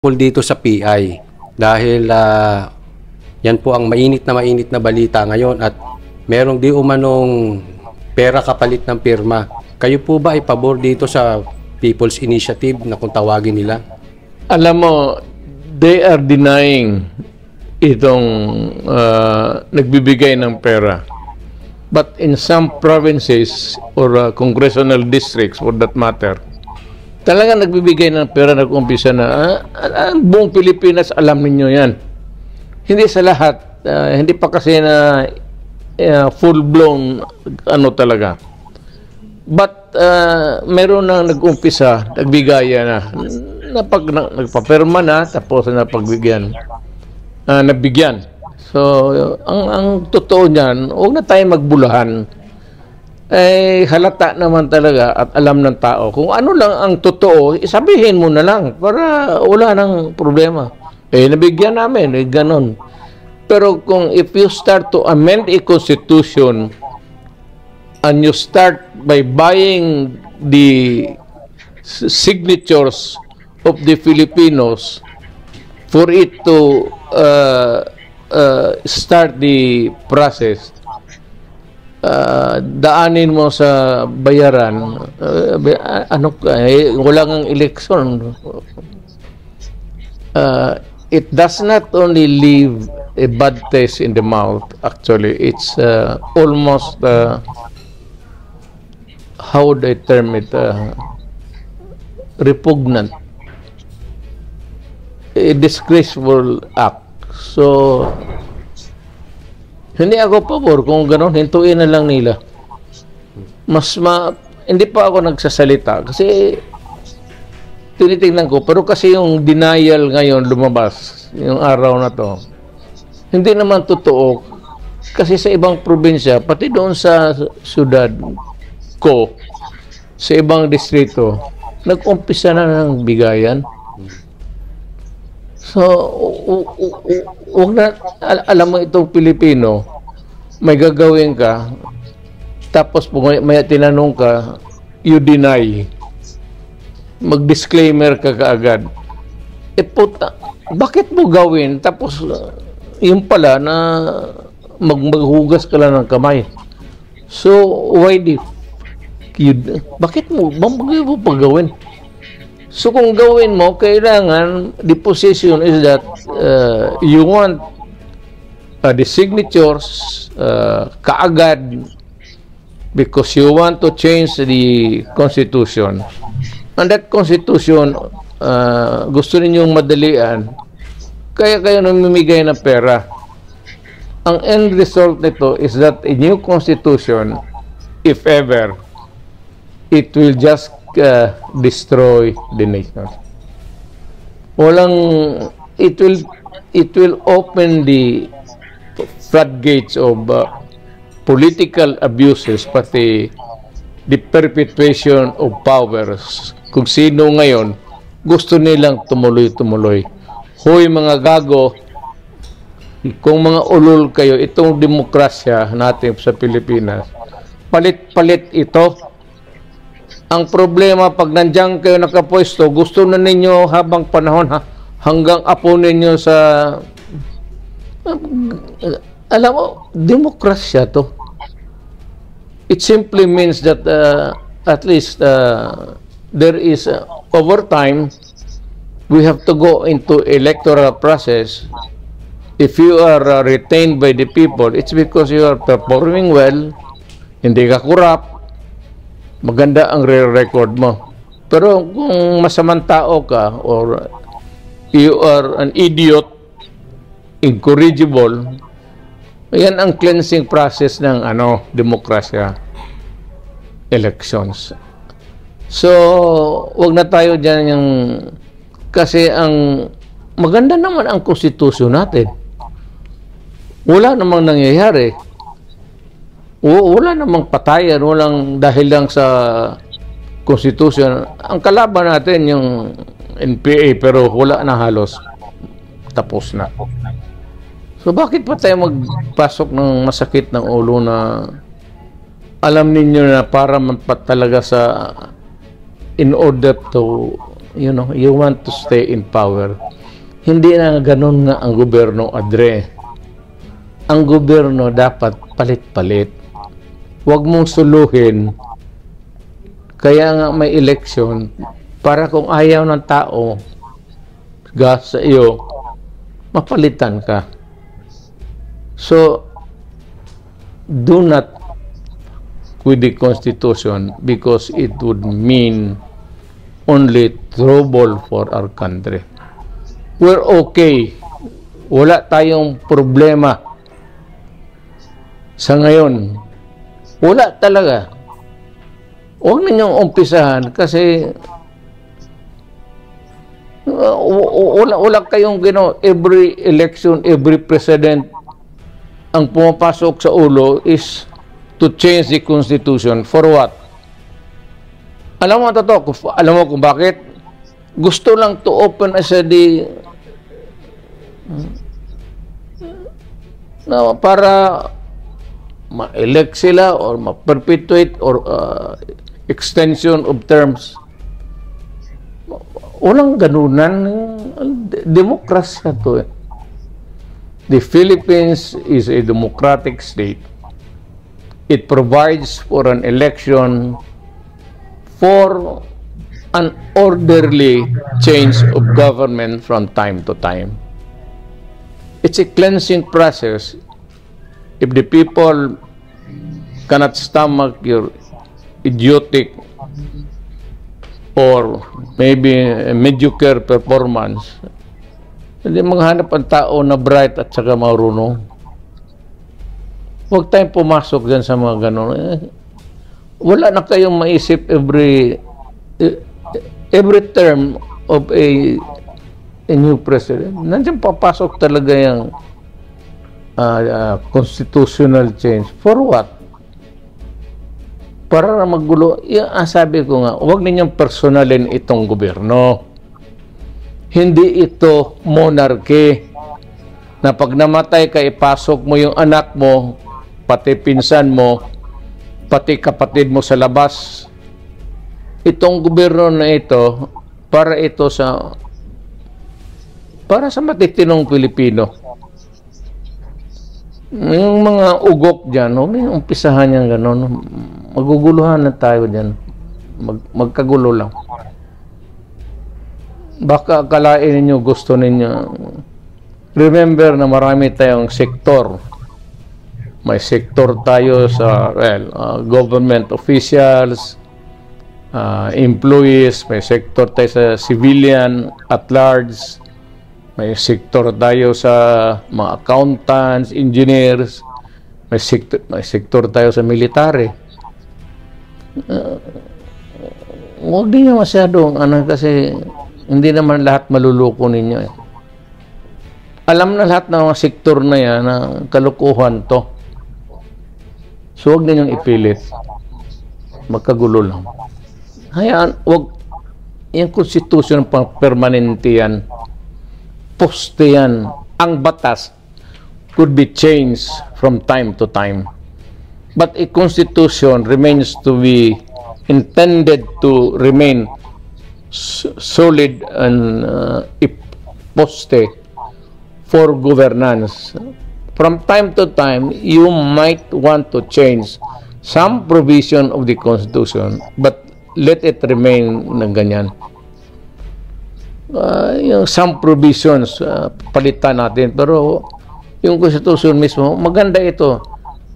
dito sa PI dahil yan po ang mainit na balita ngayon at merong di umanong pera kapalit ng pirma. Kayo po ba ay pabor dito sa People's Initiative na kung tawagin nila? Alam mo, they are denying itong nagbibigay ng pera. But in some provinces or congressional districts for that matter, talagang nagbibigay ng pera, nag-umpisa na. Ang buong Pilipinas, alam ninyo yan. Hindi sa lahat. Hindi pa kasi na full-blown ano talaga. But meron na nag-umpisa, nagbigaya na. Nagpapirma na, tapos napagbigyan. Nabigyan. So, ang totoo niyan, huwag na tayong magbulahan. Eh, halata naman talaga at alam ng tao. Kung ano lang ang totoo, isabihin mo na lang para wala nang problema. Eh, nabigyan namin, ganon. Pero kung if you start to amend a constitution and you start by buying the signatures of the Filipinos for it to start the process, daanin mo sa bayaran, wala ngang eleksyon. It does not only leave a bad taste in the mouth, actually. It's almost, how would I term it, repugnant. A disgraceful act. So, hindi ako pabor kung gano'n, hintuin na lang nila. Hindi pa ako nagsasalita kasi tinitingnan ko, pero kasi yung denial ngayon lumabas, yung araw na to, hindi naman totoo kasi sa ibang probinsya, pati doon sa syudad ko, sa ibang distrito, nag-umpisa na ng bigayan. So, alam mo itong Pilipino, may gagawin ka, tapos may tinanong ka, you deny. Mag-disclaimer ka kaagad. Eh puta, bakit mo gawin? Tapos, yun pala na maghugas ka lang ng kamay. So, why bakit mo pa gawin? So kung gawin mo, kailangan, the position is that you want the signatures kaagad because you want to change the Constitution. And that Constitution, gusto ninyong madalian, kaya kayo namimigay ng pera. Ang end result nito is that a new Constitution, if ever, it will just destroy the nation. It will open the floodgates of political abuses, pati the perpetuation of powers. Kung sino ngayon gusto nilang tumuloy-tumuloy. Hoy mga gago, kung mga ulol kayo, itong demokrasya natin sa Pilipinas, palit-palit ito. Ang problema, pag nandiyan kayo nakapwesto, gusto na ninyo habang panahon, hanggang apo ninyo sa... alam mo, demokrasya to. It simply means that at least there is, over time, we have to go into electoral process. If you are retained by the people, it's because you are performing well, hindi ka corrupt, maganda ang record mo. Pero kung masamang tao ka or you are an idiot, incorrigible, yan ang cleansing process ng demokrasya, elections. So, wag na tayo dyan yung, kasi ang maganda naman ang konstitusyon natin. Wala namang nangyayari. Wala namang patayan, walang dahil lang sa Constitution. Ang kalaban natin yung NPA, pero wala na halos. Tapos na. So bakit pa tayo magpasok ng masakit ng ulo na alam ninyo na para talaga sa in order to you know, you want to stay in power. Hindi na ganun nga ang gobyerno, Adre. Ang gobyerno dapat palit-palit. Huwag mong suluhin. Kaya nga may eleksyon para kung ayaw ng tao sa iyo, mapalitan ka. So, do not with the Constitution because it would mean only trouble for our country. We're okay. Wala tayong problema. Sa ngayon, wala talaga. Huwag ninyong umpisahan kasi wala kayong every election, every president ang pumapasok sa ulo is to change the Constitution. For what? Alam mo totoo, alam mo kung bakit? Gusto lang to open as a para ma-elect sila or ma-perpetuate or extension of terms. Walang ganunan. Demokrasya to. The Philippines is a democratic state. It provides for an election for an orderly change of government from time to time. It's a cleansing process. If the people cannot stomach your idiotic or maybe a mediocre performance, hindi maghanap ang tao na bright at saka marunong. Huwag tayong pumasok dyan sa mga gano'n. Wala na kayong maisip every term of a new president. Nandiyan papasok talaga yung constitutional change. For what? Para na maggulo. Sabi ko nga, huwag ninyong personalin itong gobyerno. Hindi ito monarchy na pag namatay ka, ipasok mo yung anak mo, pati pinsan mo, pati kapatid mo sa labas. Itong gobyerno na ito, para sa matitinong Pilipino. Yung mga ugok dyan, may umpisahan yan gano'n. Maguguluhan na tayo dyan. Magkagulo lang. Baka akalain ninyo, gusto ninyo. Remember na marami tayong sektor. May sektor tayo sa government officials, employees, may sektor tayo sa civilian at large. May sektor tayo sa mga accountants, engineers. May sektor tayo sa military. Huwag din nyo masyadong kasi hindi naman lahat maluluko ninyo. Alam na lahat ng mga sektor na yan na kalukuhan to. So huwag ninyong ipilit. Magkagulo lang. Hayaan, huwag yung konstitusyon pang permanente yan. Poste yan. Ang batas could be changed from time to time. But a constitution remains to be intended to remain solid and poste for governance. From time to time, you might want to change some provision of the Constitution, but let it remain na ganyan. Yung some provisions palitan natin, pero yung Constitution mismo maganda ito.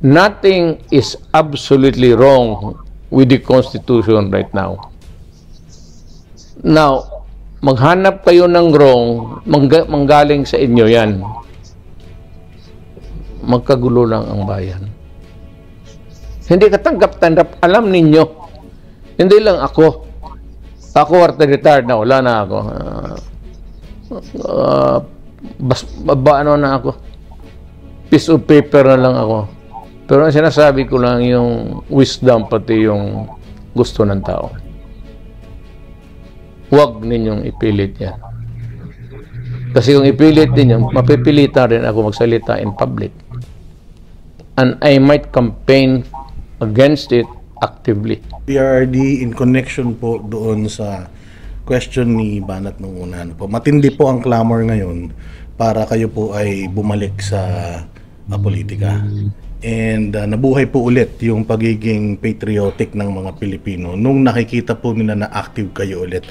Nothing is absolutely wrong with the Constitution right now. Now maghanap kayo ng wrong, manggaling sa inyo yan. Magkagulo lang ang bayan. Hindi katanggap-tanggap. Alam ninyo, hindi lang ako retired na, wala na ako. Ano na ako, piece of paper na lang ako. Pero ang sinasabi ko lang yung wisdom, pati yung gusto ng tao. Huwag ninyong ipilit yan. Kasi kung ipilit ninyo, mapipilitan rin ako magsalita in public. And I might campaign against it actively. PRRD in connection po doon sa question ni Banat nung una. Ano po, matindi po ang clamor ngayon para kayo po ay bumalik sa politika. And nabuhay po ulit yung pagiging patriotic ng mga Pilipino nung nakikita po nila na active kayo ulit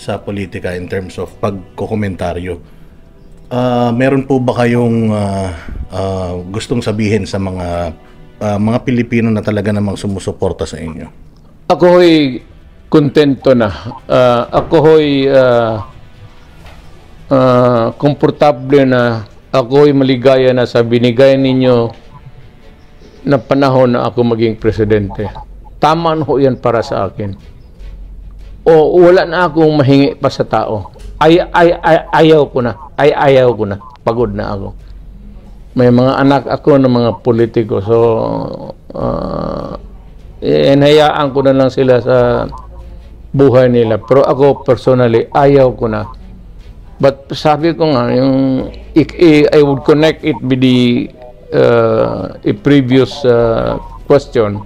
sa politika in terms of pagkokomentaryo. Meron po ba kayong gustong sabihin sa mga Pilipino na talaga namang sumusuporta sa inyo? Ako ho'y kontento na. Ako ho'y komportable na. Ako ho'y maligaya na sa binigay ninyo na panahon na ako maging presidente. Tama na ho yan para sa akin. O wala na akong mahingi pa sa tao. Ayaw ko na. Ayaw ko na. Pagod na ako. May mga anak ako ng mga politiko. So, hinayaan ko na lang sila sa buhay nila. Pero ako personally, ayaw ko na. But sabi ko nga, I would connect it with a previous question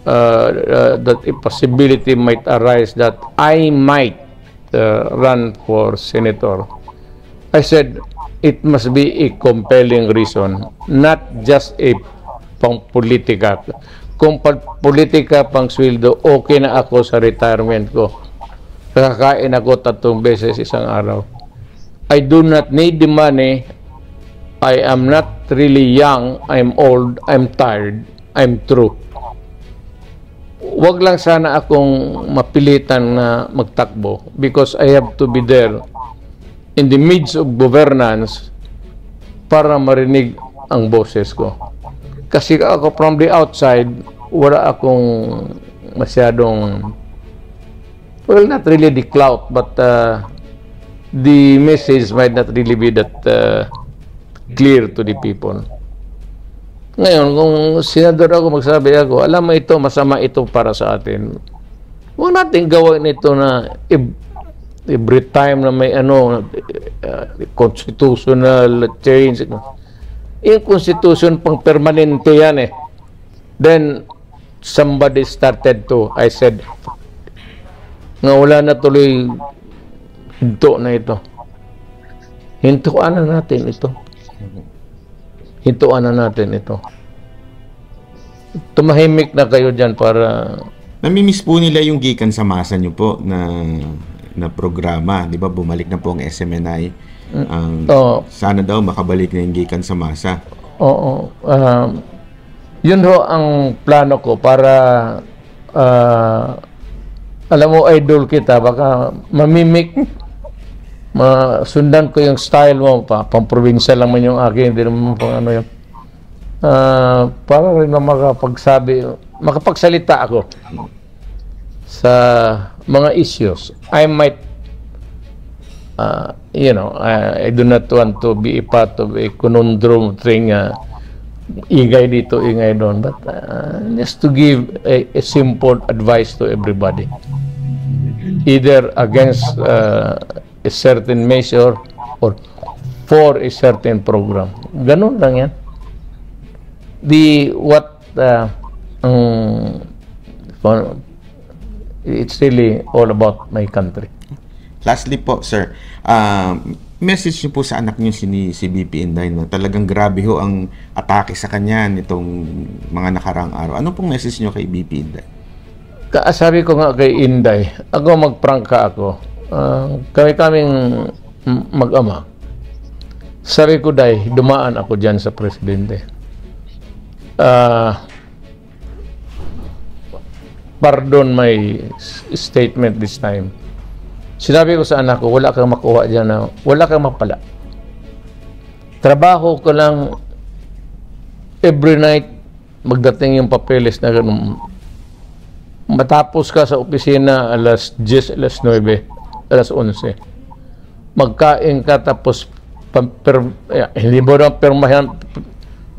that a possibility might arise that I might run for senator. I said it must be a compelling reason, not just a pang-politika. Kung politika pang sweldo, okay na ako sa retirement ko. Kakain ako 3 beses isang araw. I do not need the money. I am not really young, I'm old, I'm tired, I'm through. Wag lang sana akong mapilitan na magtakbo because I have to be there in the midst of governance para marinig ang boses ko. Kasi ako from the outside, wala akong masyadong, well, not really the clout, but the message might not really be that clear to the people. Ngayon, kung senador ako, magsabi ako, alam mo ito, masama ito para sa atin. Huwag natin gawin ito na every time na may constitutional change. Yung constitution pang permanente yan eh. Then, somebody started to, I said, nga wala na tuloy hinto na ito. Hintuan na natin ito. Hintuan na natin ito. Tumahimik na kayo dyan para... Namimiss po nila yung gikan sa masa nyo po na programa. Di ba bumalik na po ang SMNI. Sana daw makabalik na yung gikan sa masa. Oo. Yun ho ang plano ko para alam mo, idol kita, baka mamimik, masundan ko yung style mo, pang-provincial lang man yung akin, hindi naman pang ano yun. Para rin na makapagsalita ako sa mga issues. I might, I do not want to be a part of a conundrum thing, ingay dito, ingay doon, but just to give a simple advice to everybody. Either against a certain measure or for a certain program. Ganun lang yan. It's really all about my country. Lastly po, sir, message niyo po sa anak niyo si BP Inday na talagang grabe ho ang atake sa kanya nitong mga nakaraang araw. Ano pong message niyo kay BP Inday? Sabi ko nga kay Inday, ako magprangka ako. Kaming mag-ama. Sabi ko, Day, dumaan ako dyan sa presidente. Pardon my statement this time. Sinabi ko sa anak ko, wala kang makuha dyan, wala kang mapala. Trabaho ko lang every night, magdating yung papeles na ganun. Matapos ka sa opisina alas 10, alas 9, alas 11. Magkain ka tapos hindi mo na pirmahan.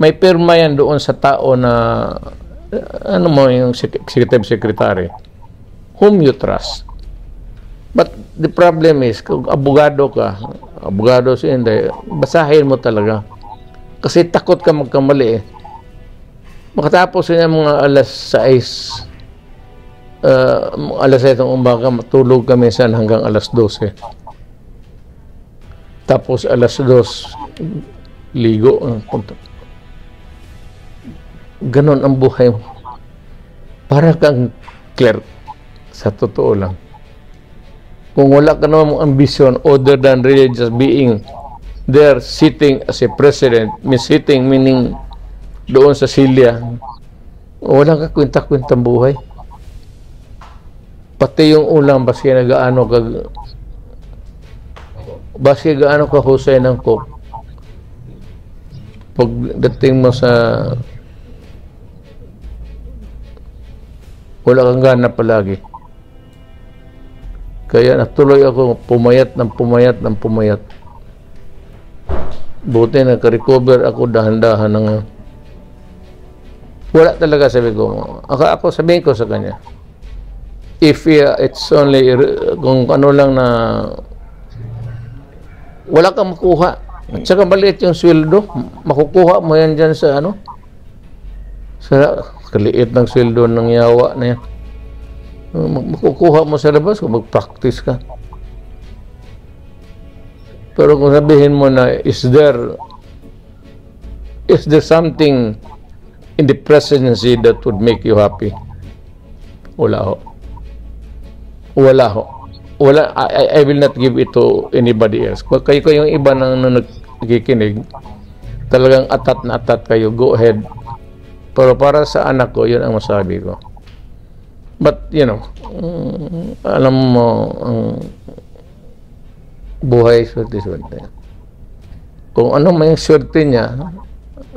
May pirma yan doon sa tao na ano mo yung secretary whom you trust. But the problem is, kung abogado ka, abogado si Inday, basahin mo talaga. Kasi takot ka magkamali eh. Makatapos niya mga alas 6, alas 7 ng umaga, matulog kami saan hanggang alas 12. Tapos alas 2, ligo. Ganon ang buhay mo. Para kang clerk, sa totoo lang. Kung wala ka naman mong ambisyon other than really just being there, sitting as a president, sitting meaning doon sa silya, wala ka kwenta-kwentang buhay. Pati yung ulam, baski gaano ka husay ng cook, pagdating mo sa wala kang gana palagi. Kaya natuloy ako pumayat. Buti naka-recover ako dahan-dahan ng wala talaga, sabi ko. Ako sabihin ko sa kanya, if it's only kung ano lang na wala kang makuha. At saka maliit yung sweldo, makukuha mo yan dyan sa sa kaliit ng sweldo ng yawa na yan. Makukuha mo sa labas kung mag-practice ka. Pero kung sabihin mo na is there something in the presidency that would make you happy? Wala ho. I will not give it to anybody else. Kung kayo yung iba nang nagkikinig, talagang atat na atat kayo, go ahead. Pero para sa anak ko, yun ang masabi ko. But, alam mo, ang buhay, swerte. Kung ano may swerte niya,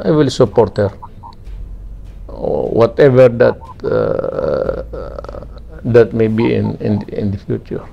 I will support her. Whatever that may be in the future.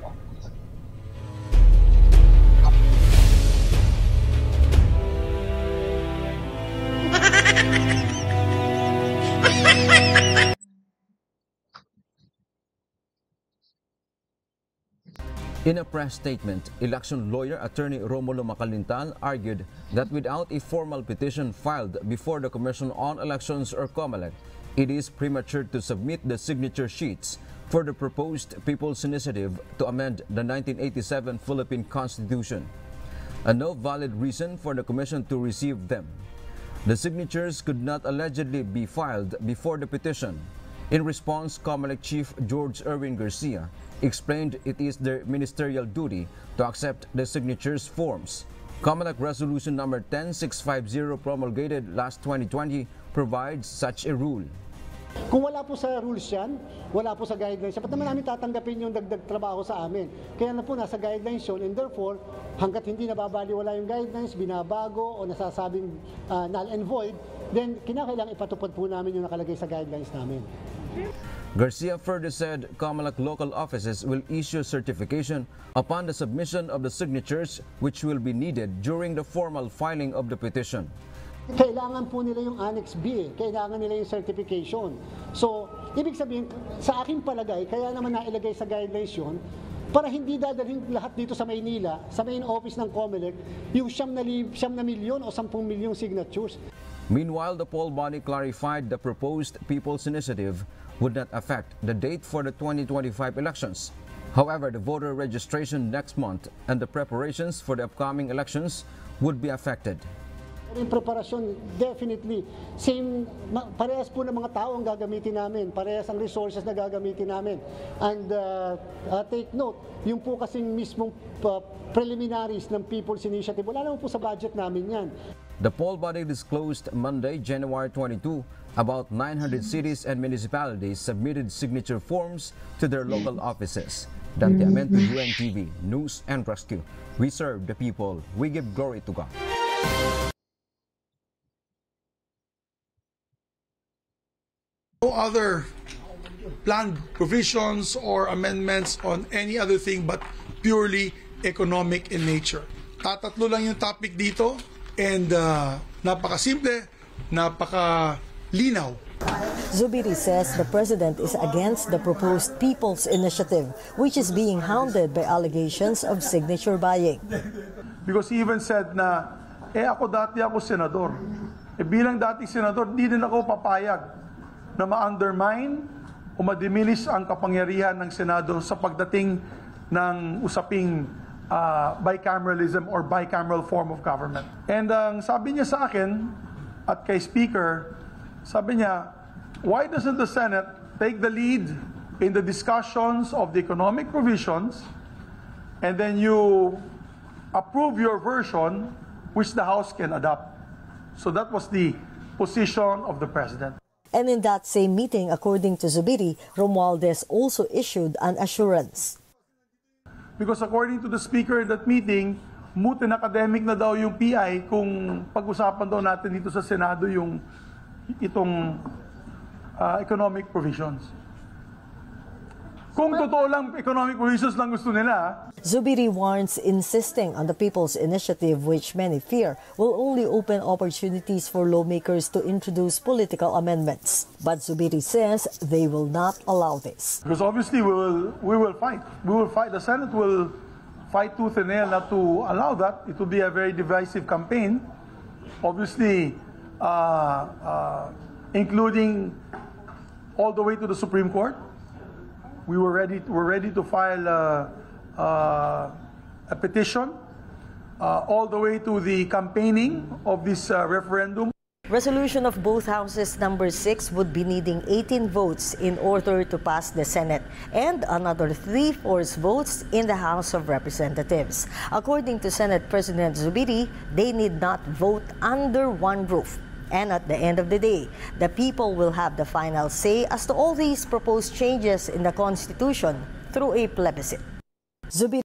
In a press statement, election lawyer attorney Romulo Macalintal argued that without a formal petition filed before the Commission on Elections or COMELEC, it is premature to submit the signature sheets for the proposed People's Initiative to amend the 1987 Philippine Constitution, and no valid reason for the Commission to receive them. The signatures could not allegedly be filed before the petition. In response, COMELEC Chief George Erwin Garcia explained it is their ministerial duty to accept the signatures forms. COMELEC Resolution number 10650 promulgated last 2020 provides such a rule. Kung wala po sa rules yan, wala po sa guidelines, ba't naman namin tatanggapin yung dagdag trabaho sa amin? Kaya na po nasa guidelines yun, and therefore, hanggat hindi nababaliwala yung guidelines, binabago o nasasabing null and void, then kinakailangan ipatupad po namin yung nakalagay sa guidelines namin. Garcia further said COMELEC local offices will issue certification upon the submission of the signatures which will be needed during the formal filing of the petition. Kailangan po nila yung Annex B, kailangan nila yung certification. So, ibig sabihin, sa aking palagay, kaya naman nailagay sa guidelines yun, para hindi dadalhin lahat dito sa Maynila, sa main office ng COMELEC, yung 9 milyon o 10 milyong signatures. Meanwhile, the poll body clarified the proposed People's Initiative would not affect the date for the 2025 elections. However, the voter registration next month and the preparations for the upcoming elections would be affected. In preparasyon, definitely, parehas po ng mga tao ang gagamitin namin, parehas ang resources na gagamitin namin. And take note, yung po kasing mismong preliminaries ng People's Initiative, wala naman po sa budget namin yan. The poll body disclosed Monday, January 22, about 900 cities and municipalities submitted signature forms to their local offices. Dante Amento, UNTV, News and Rescue. We serve the people. We give glory to God. No other planned provisions or amendments on any other thing but purely economic in nature. Tatatlo lang yung topic dito and napakasimple, napakalinaw. Zubiri says the president is against the proposed People's Initiative, which is being hounded by allegations of signature buying. Because he even said na, dati ako senador. Bilang dating senador, di din ako papayag na ma-undermine o madiminish ang kapangyarihan ng Senado sa pagdating ng usaping bicameralism or bicameral form of government. And ang sabi niya sa akin at kay Speaker, sabi niya, why doesn't the Senate take the lead in the discussions of the economic provisions and then you approve your version which the House can adopt? So that was the position of the President. And in that same meeting, according to Zubiri, Romualdez also issued an assurance. Because according to the Speaker in that meeting, moot and academic na daw yung PI kung pag-usapan daw natin dito sa Senado yung itong economic provisions. Kung totoo lang economic provisions lang gusto nila. Zubiri warns insisting on the People's Initiative, which many fear will only open opportunities for lawmakers to introduce political amendments. But Zubiri says they will not allow this. Because obviously we will fight. We will fight. The Senate will fight tooth and nail not to allow that. It will be a very divisive campaign. Obviously, including all the way to the Supreme Court. We were ready to file a petition all the way to the campaigning of this referendum. Resolution of both houses number 6 would be needing 18 votes in order to pass the Senate and another 3/4 votes in the House of Representatives. According to Senate President Zubiri, they need not vote under one roof. And at the end of the day, the people will have the final say as to all these proposed changes in the Constitution through a plebiscite. Zubiri